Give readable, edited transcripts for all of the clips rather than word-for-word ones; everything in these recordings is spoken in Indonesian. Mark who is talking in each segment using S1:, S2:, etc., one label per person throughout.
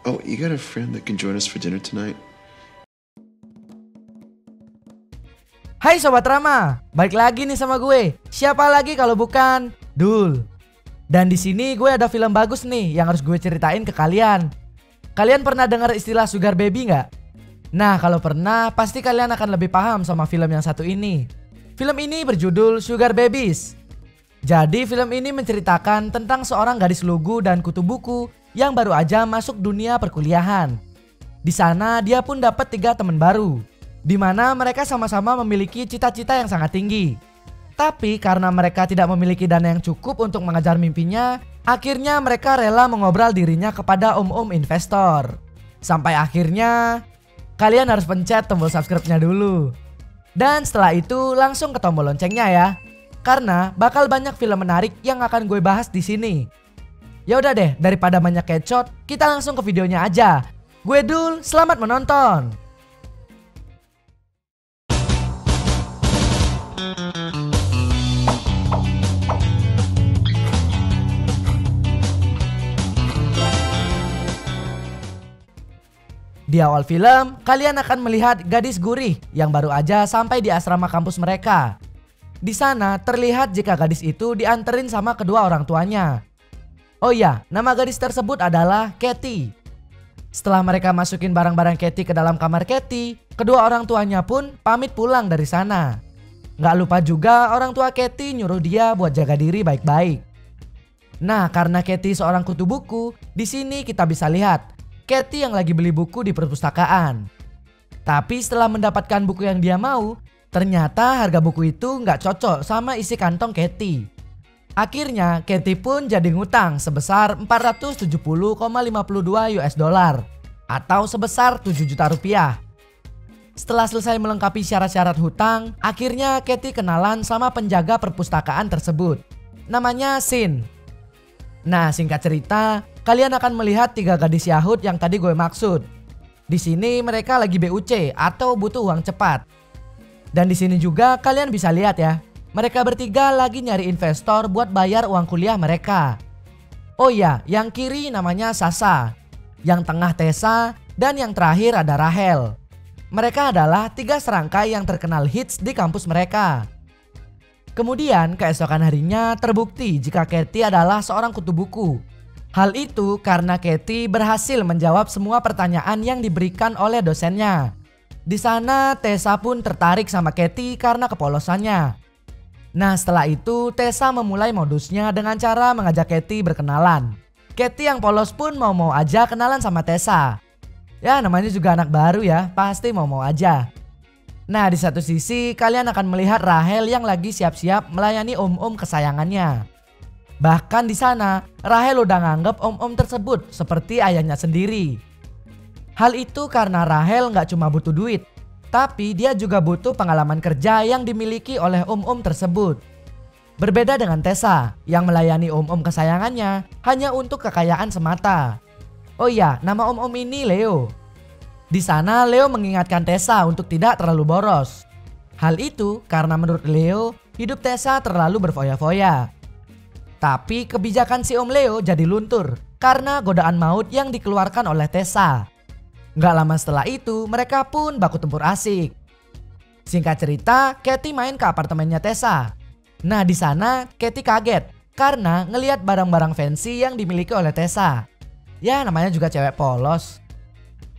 S1: Oh, you got a friend that can join us for dinner tonight?
S2: Hai Sobat Rama, balik lagi nih sama gue. Siapa lagi kalau bukan Dul. Dan di sini gue ada film bagus nih yang harus gue ceritain ke kalian. Kalian pernah dengar istilah sugar baby nggak? Nah kalau pernah, pasti kalian akan lebih paham sama film yang satu ini. Film ini berjudul Sugar Babies. Jadi film ini menceritakan tentang seorang gadis lugu dan kutu buku yang baru aja masuk dunia perkuliahan. Di sana dia pun dapat 3 teman baru, di mana mereka sama-sama memiliki cita-cita yang sangat tinggi. Tapi karena mereka tidak memiliki dana yang cukup untuk mengejar mimpinya, akhirnya mereka rela mengobrol dirinya kepada om-om investor. Sampai akhirnya kalian harus pencet tombol subscribe-nya dulu. Dan setelah itu langsung ke tombol loncengnya ya, karena bakal banyak film menarik yang akan gue bahas di sini. Ya udah deh, daripada banyak kecot, kita langsung ke videonya aja. Gue Dul, selamat menonton. Di awal film, kalian akan melihat gadis gurih yang baru aja sampai di asrama kampus mereka. Di sana terlihat jika gadis itu dianterin sama kedua orang tuanya. Oh iya, nama gadis tersebut adalah Katie. Setelah mereka masukin barang-barang Katie ke dalam kamar Katie, kedua orang tuanya pun pamit pulang dari sana. Gak lupa juga orang tua Katie nyuruh dia buat jaga diri baik-baik. Nah, karena Katie seorang kutu buku, di sini kita bisa lihat Katie yang lagi beli buku di perpustakaan. Tapi setelah mendapatkan buku yang dia mau, ternyata harga buku itu nggak cocok sama isi kantong Katie. Akhirnya Katie pun jadi ngutang sebesar 470,52 US dollar atau sebesar 7 juta rupiah. Setelah selesai melengkapi syarat-syarat hutang, akhirnya Katie kenalan sama penjaga perpustakaan tersebut. Namanya Sin. Nah, singkat cerita, kalian akan melihat 3 gadis Yahud yang tadi gue maksud. Di sini mereka lagi BUC atau butuh uang cepat. Dan di sini juga kalian bisa lihat ya, mereka bertiga lagi nyari investor buat bayar uang kuliah mereka. Oh iya, yang kiri namanya Sasha, yang tengah Tessa, dan yang terakhir ada Rahel. Mereka adalah 3 serangkai yang terkenal hits di kampus mereka. Kemudian keesokan harinya terbukti jika Katie adalah seorang kutu buku. Hal itu karena Katie berhasil menjawab semua pertanyaan yang diberikan oleh dosennya. Di sana Tessa pun tertarik sama Katie karena kepolosannya. Nah setelah itu Tessa memulai modusnya dengan cara mengajak Katie berkenalan. Katie yang polos pun mau-mau aja kenalan sama Tessa. Ya namanya juga anak baru ya, pasti mau-mau aja. Nah di satu sisi kalian akan melihat Rahel yang lagi siap-siap melayani om-om kesayangannya. Bahkan di sana Rahel udah nganggep om-om tersebut seperti ayahnya sendiri. Hal itu karena Rahel nggak cuma butuh duit, tapi dia juga butuh pengalaman kerja yang dimiliki oleh om-om tersebut. Berbeda dengan Tessa yang melayani om-om kesayangannya hanya untuk kekayaan semata. Oh iya, nama om-om ini Leo. Di sana Leo mengingatkan Tessa untuk tidak terlalu boros. Hal itu karena menurut Leo hidup Tessa terlalu berfoya-foya. Tapi kebijakan si Om Leo jadi luntur karena godaan maut yang dikeluarkan oleh Tessa. Gak lama setelah itu mereka pun baku tempur asik. Singkat cerita, Katie main ke apartemennya Tessa. Nah di sana Katie kaget karena ngelihat barang-barang fancy yang dimiliki oleh Tessa. Ya namanya juga cewek polos.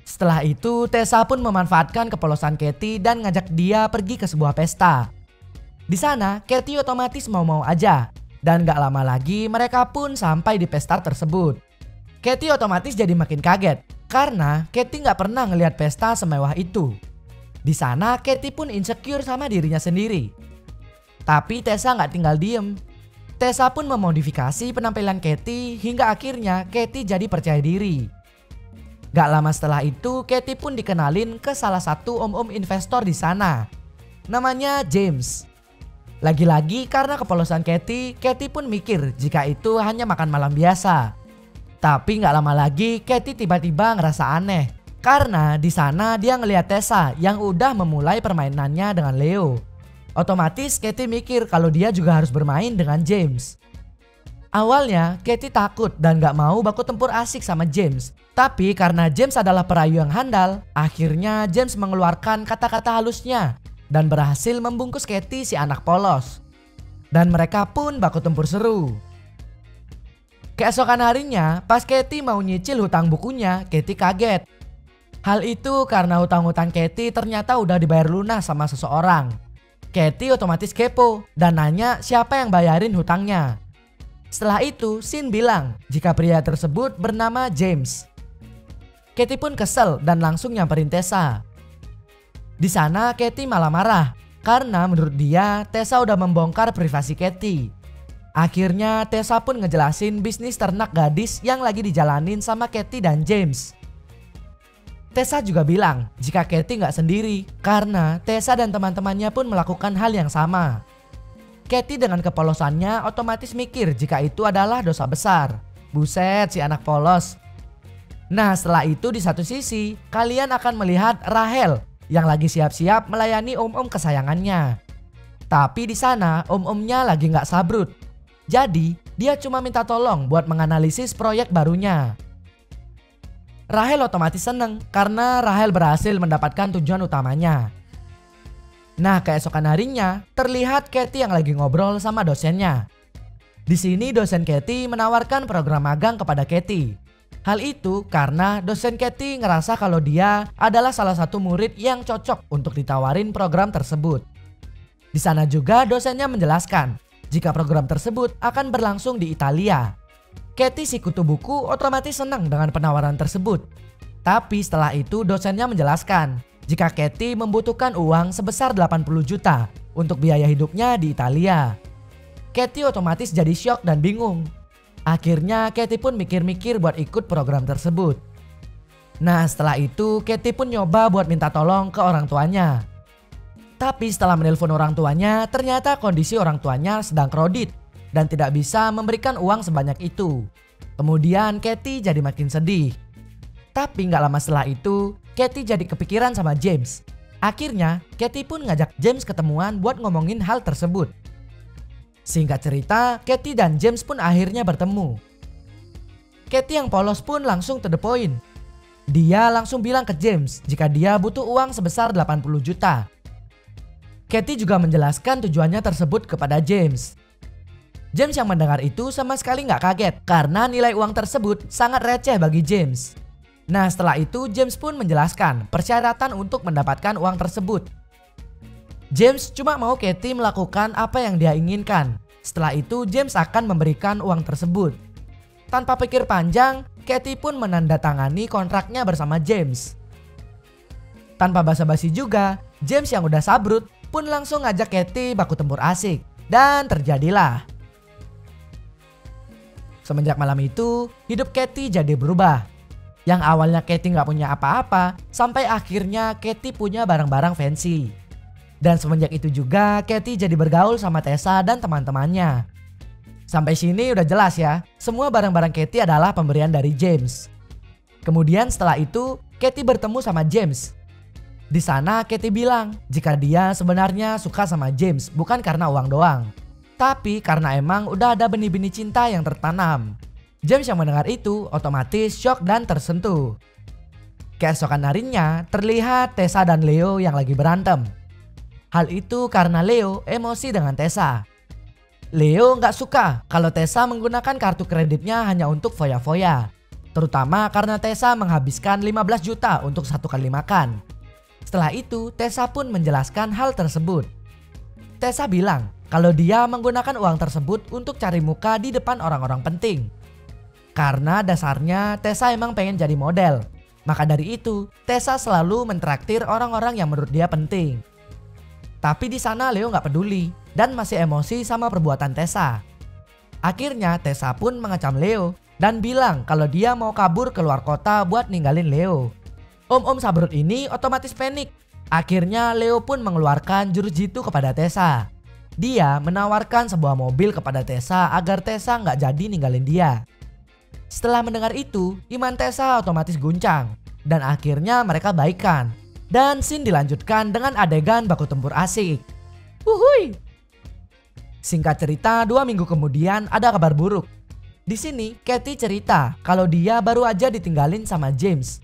S2: Setelah itu Tessa pun memanfaatkan kepolosan Katie dan ngajak dia pergi ke sebuah pesta. Di sana Katie otomatis mau-mau aja. Dan gak lama lagi mereka pun sampai di pesta tersebut. Katie otomatis jadi makin kaget karena Katie gak pernah ngelihat pesta semewah itu. Di sana Katie pun insecure sama dirinya sendiri. Tapi Tessa gak tinggal diem. Tessa pun memodifikasi penampilan Katie hingga akhirnya Katie jadi percaya diri. Gak lama setelah itu Katie pun dikenalin ke salah satu om-om investor di sana. Namanya James. Lagi-lagi karena kepolosan Katie pun mikir jika itu hanya makan malam biasa. Tapi gak lama lagi Katie tiba-tiba ngerasa aneh. Karena di sana dia ngelihat Tessa yang udah memulai permainannya dengan Leo. Otomatis Katie mikir kalau dia juga harus bermain dengan James. Awalnya Katie takut dan gak mau baku tempur asik sama James. Tapi karena James adalah perayu yang handal, akhirnya James mengeluarkan kata-kata halusnya dan berhasil membungkus Katie si anak polos. Dan mereka pun baku tempur seru. Keesokan harinya, pas Katie mau nyicil hutang bukunya, Katie kaget. Hal itu karena hutang-hutang Katie ternyata udah dibayar lunas sama seseorang. Katie otomatis kepo dan nanya siapa yang bayarin hutangnya. Setelah itu, Sin bilang jika pria tersebut bernama James. Katie pun kesel dan langsung nyamperin Tessa. Di sana Katie malah marah karena menurut dia Tessa udah membongkar privasi Katie. Akhirnya Tessa pun ngejelasin bisnis ternak gadis yang lagi dijalanin sama Katie dan James. Tessa juga bilang jika Katie nggak sendiri karena Tessa dan teman-temannya pun melakukan hal yang sama. Katie dengan kepolosannya otomatis mikir jika itu adalah dosa besar. Buset si anak polos. Nah setelah itu di satu sisi kalian akan melihat Rahel yang lagi siap-siap melayani om-om kesayangannya. Tapi di sana om-omnya lagi nggak sabrut. Jadi dia cuma minta tolong buat menganalisis proyek barunya. Rahel otomatis seneng karena Rahel berhasil mendapatkan tujuan utamanya. Nah keesokan harinya terlihat Katie yang lagi ngobrol sama dosennya. Di sini dosen Katie menawarkan program magang kepada Katie. Hal itu karena dosen Katie ngerasa kalau dia adalah salah satu murid yang cocok untuk ditawarin program tersebut. Di sana juga dosennya menjelaskan jika program tersebut akan berlangsung di Italia. Katie si kutu buku otomatis senang dengan penawaran tersebut. Tapi setelah itu dosennya menjelaskan jika Katie membutuhkan uang sebesar 80 juta untuk biaya hidupnya di Italia. Katie otomatis jadi syok dan bingung. Akhirnya Katie pun mikir-mikir buat ikut program tersebut. Nah setelah itu Katie pun nyoba buat minta tolong ke orang tuanya. Tapi setelah menelpon orang tuanya ternyata kondisi orang tuanya sedang kredit dan tidak bisa memberikan uang sebanyak itu. Kemudian Katie jadi makin sedih. Tapi gak lama setelah itu Katie jadi kepikiran sama James. Akhirnya Katie pun ngajak James ketemuan buat ngomongin hal tersebut. Singkat cerita Katie dan James pun akhirnya bertemu. Katie yang polos pun langsung to the point. Dia langsung bilang ke James jika dia butuh uang sebesar 80 juta. Katie juga menjelaskan tujuannya tersebut kepada James. James yang mendengar itu sama sekali gak kaget karena nilai uang tersebut sangat receh bagi James. Nah setelah itu James pun menjelaskan persyaratan untuk mendapatkan uang tersebut. James cuma mau Katie melakukan apa yang dia inginkan. Setelah itu James akan memberikan uang tersebut. Tanpa pikir panjang, Katie pun menandatangani kontraknya bersama James. Tanpa basa-basi juga, James yang udah sabrut pun langsung ngajak Katie baku tempur asik. Dan terjadilah. Semenjak malam itu, hidup Katie jadi berubah. Yang awalnya Katie nggak punya apa-apa, sampai akhirnya Katie punya barang-barang fancy. Dan semenjak itu juga Katie jadi bergaul sama Tessa dan teman-temannya. Sampai sini udah jelas ya, semua barang-barang Katie adalah pemberian dari James. Kemudian setelah itu Katie bertemu sama James. Di sana Katie bilang jika dia sebenarnya suka sama James bukan karena uang doang, tapi karena emang udah ada benih-benih cinta yang tertanam. James yang mendengar itu otomatis syok dan tersentuh. Keesokan harinya terlihat Tessa dan Leo yang lagi berantem. Hal itu karena Leo emosi dengan Tessa. Leo nggak suka kalau Tessa menggunakan kartu kreditnya hanya untuk foya-foya. Terutama karena Tessa menghabiskan 15 juta untuk satu kali makan. Setelah itu Tessa pun menjelaskan hal tersebut. Tessa bilang kalau dia menggunakan uang tersebut untuk cari muka di depan orang-orang penting. Karena dasarnya Tessa emang pengen jadi model. Maka dari itu Tessa selalu mentraktir orang-orang yang menurut dia penting. Tapi di sana Leo nggak peduli dan masih emosi sama perbuatan Tessa. Akhirnya Tessa pun mengecam Leo dan bilang kalau dia mau kabur keluar kota buat ninggalin Leo. Om-om sabrut ini otomatis panik. Akhirnya Leo pun mengeluarkan jurus jitu kepada Tessa. Dia menawarkan sebuah mobil kepada Tessa agar Tessa nggak jadi ninggalin dia. Setelah mendengar itu, iman Tessa otomatis guncang dan akhirnya mereka baikan. Dan scene dilanjutkan dengan adegan baku tempur asik. Wuhui. Singkat cerita 2 minggu kemudian ada kabar buruk Di sini Katie cerita kalau dia baru aja ditinggalin sama James.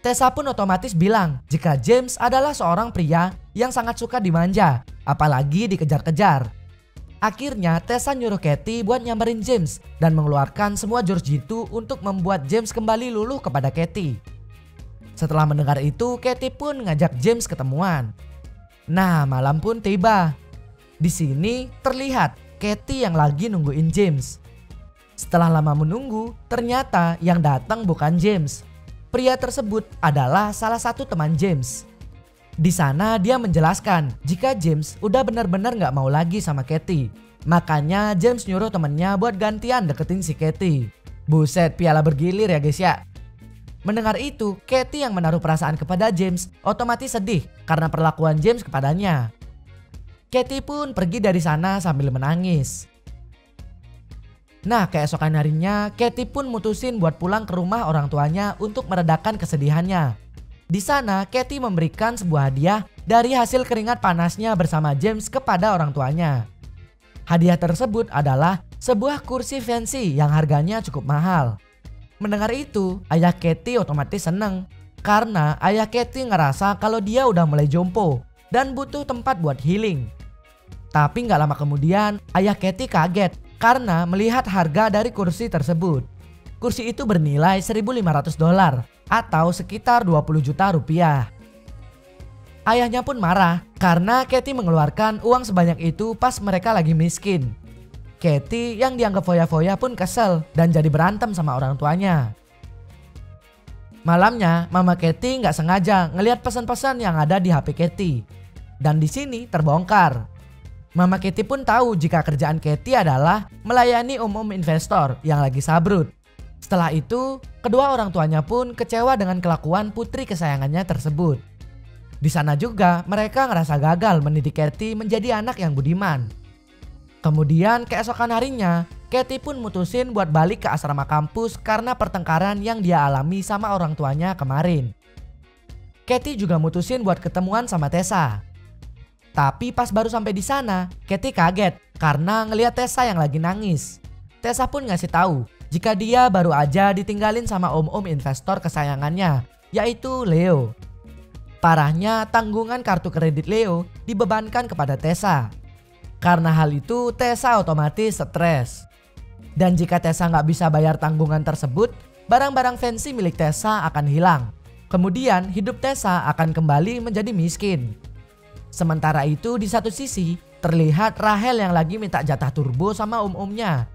S2: Tessa pun otomatis bilang jika James adalah seorang pria yang sangat suka dimanja, apalagi dikejar-kejar. Akhirnya Tessa nyuruh Katie buat nyamperin James dan mengeluarkan semua jurus jitu untuk membuat James kembali luluh kepada Katie. Setelah mendengar itu, Katie pun ngajak James ketemuan. Nah, malam pun tiba. Di sini terlihat Katie yang lagi nungguin James. Setelah lama menunggu, ternyata yang datang bukan James. Pria tersebut adalah salah satu teman James. Di sana dia menjelaskan jika James udah benar-benar gak mau lagi sama Katie. Makanya James nyuruh temennya buat gantian deketin si Katie. Buset, piala bergilir ya guys ya. Mendengar itu, Katie yang menaruh perasaan kepada James otomatis sedih karena perlakuan James kepadanya. Katie pun pergi dari sana sambil menangis. Nah, keesokan harinya, Katie pun mutusin buat pulang ke rumah orang tuanya untuk meredakan kesedihannya. Di sana, Katie memberikan sebuah hadiah dari hasil keringat panasnya bersama James kepada orang tuanya. Hadiah tersebut adalah sebuah kursi fancy yang harganya cukup mahal. Mendengar itu, ayah Katie otomatis seneng karena ayah Katie ngerasa kalau dia udah mulai jompo dan butuh tempat buat healing. Tapi nggak lama kemudian, ayah Katie kaget karena melihat harga dari kursi tersebut. Kursi itu bernilai $1.500 atau sekitar 20 juta rupiah. Ayahnya pun marah karena Katie mengeluarkan uang sebanyak itu pas mereka lagi miskin. Katie yang dianggap foya-foya pun kesel dan jadi berantem sama orang tuanya. Malamnya, Mama Katie nggak sengaja ngelihat pesan-pesan yang ada di HP Katie. Dan di sini terbongkar. Mama Katie pun tahu jika kerjaan Katie adalah melayani om-om investor yang lagi sabrut. Setelah itu, kedua orang tuanya pun kecewa dengan kelakuan putri kesayangannya tersebut. Di sana juga mereka ngerasa gagal mendidik Katie menjadi anak yang budiman. Kemudian keesokan harinya, Katie pun mutusin buat balik ke asrama kampus karena pertengkaran yang dia alami sama orang tuanya kemarin. Katie juga mutusin buat ketemuan sama Tessa. Tapi pas baru sampai di sana, Katie kaget karena ngelihat Tessa yang lagi nangis. Tessa pun ngasih tahu jika dia baru aja ditinggalin sama om-om investor kesayangannya, yaitu Leo. Parahnya, tanggungan kartu kredit Leo dibebankan kepada Tessa. Karena hal itu, Tessa otomatis stres. Dan jika Tessa nggak bisa bayar tanggungan tersebut, barang-barang fancy milik Tessa akan hilang. Kemudian hidup Tessa akan kembali menjadi miskin. Sementara itu di satu sisi terlihat Rahel yang lagi minta jatah turbo sama om-omnya.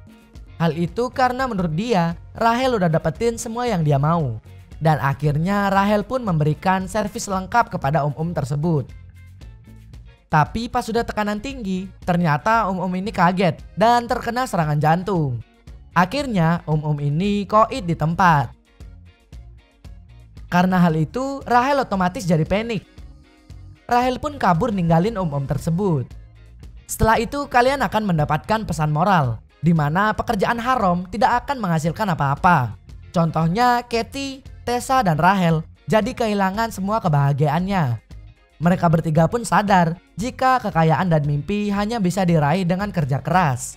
S2: Hal itu karena menurut dia Rahel udah dapetin semua yang dia mau. Dan akhirnya Rahel pun memberikan servis lengkap kepada om-om tersebut. Tapi pas sudah tekanan tinggi, ternyata om-om ini kaget dan terkena serangan jantung. Akhirnya om-om ini koit di tempat. Karena hal itu Rahel otomatis jadi panik. Rahel pun kabur ninggalin om-om tersebut. Setelah itu kalian akan mendapatkan pesan moral di mana pekerjaan haram tidak akan menghasilkan apa-apa. Contohnya Katie, Tessa dan Rahel jadi kehilangan semua kebahagiaannya. Mereka bertiga pun sadar jika kekayaan dan mimpi hanya bisa diraih dengan kerja keras.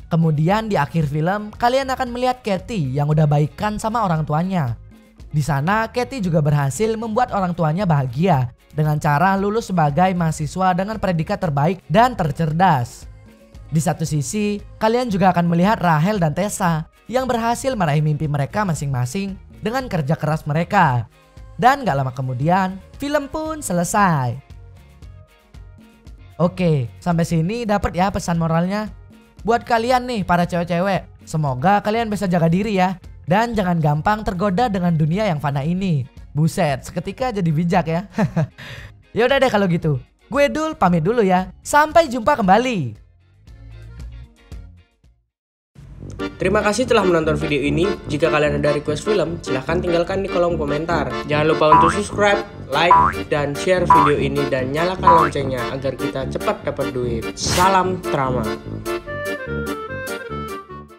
S2: Kemudian di akhir film kalian akan melihat Katie yang udah baikan sama orang tuanya. Di sana Katie juga berhasil membuat orang tuanya bahagia dengan cara lulus sebagai mahasiswa dengan predikat terbaik dan tercerdas. Di satu sisi, kalian juga akan melihat Rahel dan Tessa yang berhasil meraih mimpi mereka masing-masing dengan kerja keras mereka. Dan gak lama kemudian, film pun selesai. Oke, sampai sini dapat ya pesan moralnya. Buat kalian nih para cewek-cewek, semoga kalian bisa jaga diri ya. Dan jangan gampang tergoda dengan dunia yang fana ini. Buset, seketika jadi bijak ya. Yaudah deh kalau gitu. Gue Dul pamit dulu ya. Sampai jumpa kembali.
S3: Terima kasih telah menonton video ini. Jika kalian ada request film, silahkan tinggalkan di kolom komentar. Jangan lupa untuk subscribe, like, dan share video ini dan nyalakan loncengnya agar kita cepat dapat duit. Salam Trama.